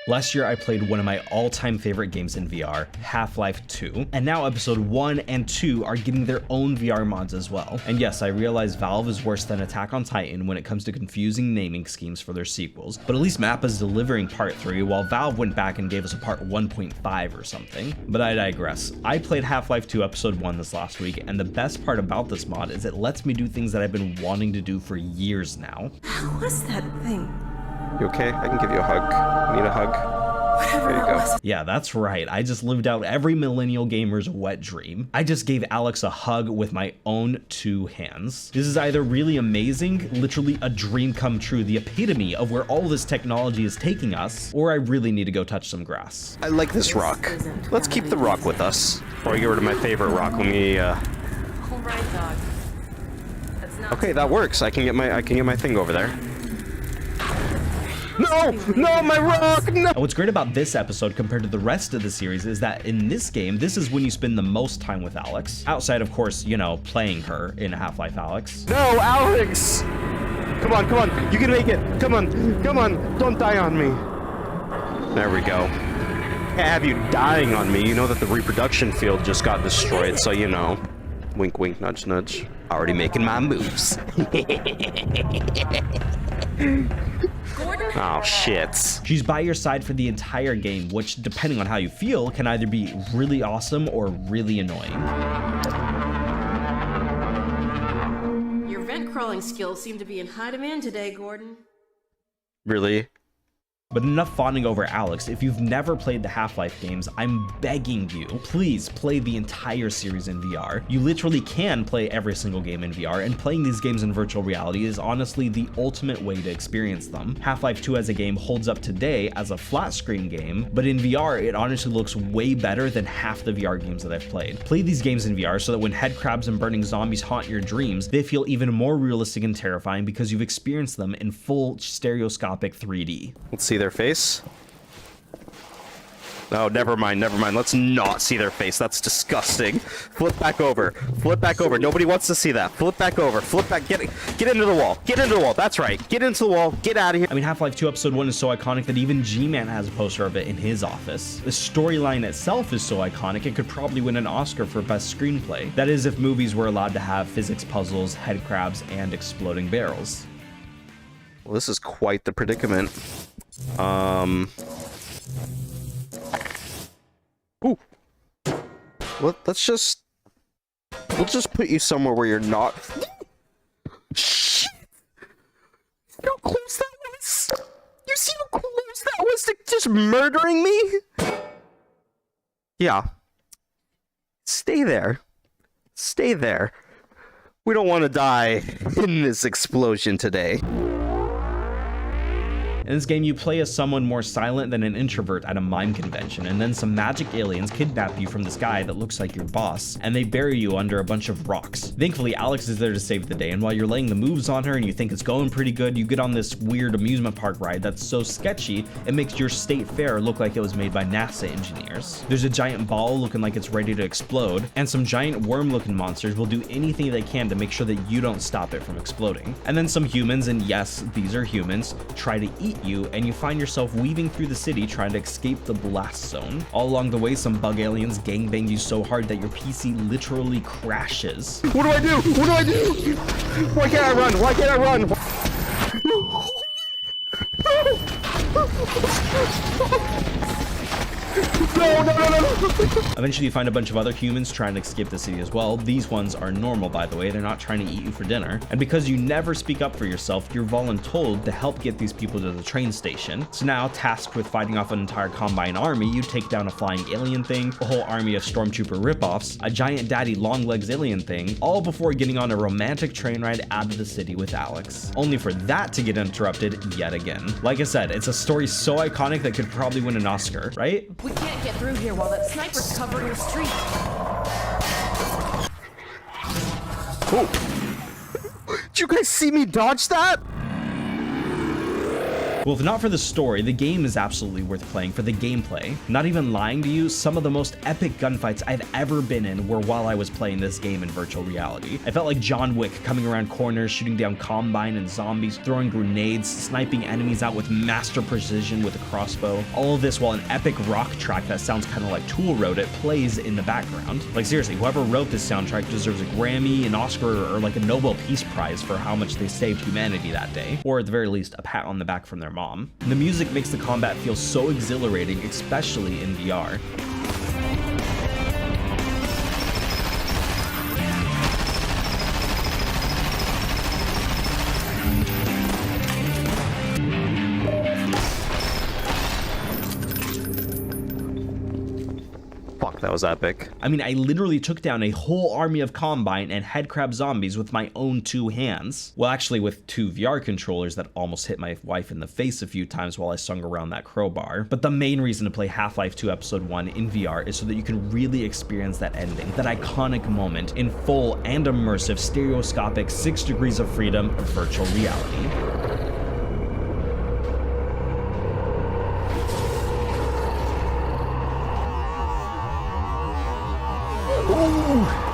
Last year, I played one of my all-time favorite games in VR, Half-Life 2, and now episode 1 and 2 are getting their own VR mods as well. And yes, I realize Valve is worse than Attack on Titan when it comes to confusing naming schemes for their sequels, but at least Mappa's delivering part 3, while Valve went back and gave us a part 1.5 or something. But I digress. I played Half-Life 2 episode 1 this last week, and the best part about this mod is it lets me do things that I've been wanting to do for years now. What was that thing? You okay? I can give you a hug. Need a hug? Whatever There you that go. was. Yeah, that's right. I just lived out every millennial gamer's wet dream. I just gave Alex a hug with my own 2 hands. This is either really amazing, literally a dream come true, the epitome of where all this technology is taking us, or I really need to go touch some grass. I like this rock. isn't Let's keep the rock with us. Before I get rid of my favorite rock, let me, All right, dog. That's not Okay, that works. I can get my thing over there. No! No, my rock! No! And what's great about this episode compared to the rest of the series is that in this game, this is when you spend the most time with Alex. Outside, of course, you know, playing her in Half-Life Alyx. No, Alex! Come on, come on. You can make it. Come on, come on. Don't die on me. There we go. Can't have you dying on me. You know that the reproduction field just got destroyed, so you know. Wink, wink, nudge, nudge. Already making my moves. Oh, shit. She's by your side for the entire game, which, depending on how you feel, can either be really awesome or really annoying. Your vent crawling skills seem to be in high demand today, Gordon. Really? But enough fawning over Alex. If you've never played the Half-Life games, I'm begging you, please play the entire series in VR. You literally can play every single game in VR, and playing these games in virtual reality is honestly the ultimate way to experience them. Half-Life 2 as a game holds up today as a flat screen game, but in VR, it honestly looks way better than half the VR games that I've played. Play these games in VR so that when headcrabs and burning zombies haunt your dreams, they feel even more realistic and terrifying because you've experienced them in full stereoscopic 3D. Let's see their face. Oh, never mind, never mind. Let's not see their face. That's disgusting. Flip back over. Flip back over. Nobody wants to see that. Flip back over. Flip back. Get into the wall. Get into the wall. That's right. Get into the wall. Get out of here. I mean, Half-Life 2 Episode 1 is so iconic that even G-Man has a poster of it in his office. The storyline itself is so iconic, it could probably win an Oscar for Best Screenplay. That is, if movies were allowed to have physics puzzles, headcrabs, and exploding barrels. Well, this is quite the predicament. Ooh. Well, we'll just put you somewhere where you're not. Shit! You know how close that was? You see how close that was to just murdering me? Yeah. Stay there. Stay there. We don't want to die in this explosion today. In this game, you play as someone more silent than an introvert at a mime convention, and then some magic aliens kidnap you from this guy that looks like your boss, and they bury you under a bunch of rocks. Thankfully, Alex is there to save the day, and while you're laying the moves on her and you think it's going pretty good, you get on this weird amusement park ride that's so sketchy, it makes your state fair look like it was made by NASA engineers. There's a giant ball looking like it's ready to explode, and some giant worm-looking monsters will do anything they can to make sure that you don't stop it from exploding. And then some humans, and yes, these are humans, try to eat you, and you find yourself weaving through the city trying to escape the blast zone. All along the way, some bug aliens gangbang you so hard that your PC literally crashes. What do I do? What do I do? Why can't I run? Why can't I run? No, no, no, no, no. Eventually, you find a bunch of other humans trying to escape the city as well. These ones are normal, by the way. They're not trying to eat you for dinner. And because you never speak up for yourself, you're voluntold to help get these people to the train station. So now, tasked with fighting off an entire Combine army, you take down a flying alien thing, a whole army of Stormtrooper ripoffs, a giant daddy longlegs alien thing, all before getting on a romantic train ride out of the city with Alex. Only for that to get interrupted yet again. Like I said, it's a story so iconic that could probably win an Oscar, right? We can't get through here while that sniper's covering the street. Oh. Did you guys see me dodge that? Well, if not for the story, the game is absolutely worth playing for the gameplay. Not even lying to you, some of the most epic gunfights I've ever been in were while I was playing this game in virtual reality. I felt like John Wick coming around corners, shooting down Combine and zombies, throwing grenades, sniping enemies out with master precision with a crossbow. All of this while an epic rock track that sounds kind of like Tool wrote it plays in the background. Like seriously, whoever wrote this soundtrack deserves a Grammy, an Oscar, or like a Nobel Peace Prize for how much they saved humanity that day. Or at the very least, a pat on the back from their mom. The music makes the combat feel so exhilarating, especially in VR. That was epic. I mean, I literally took down a whole army of Combine and headcrab zombies with my own 2 hands. Well, actually with 2 VR controllers that almost hit my wife in the face a few times while I swung around that crowbar. But the main reason to play Half-Life 2 Episode 1 in VR is so that you can really experience that ending, that iconic moment in full and immersive stereoscopic 6 degrees of freedom of virtual reality. Ooh.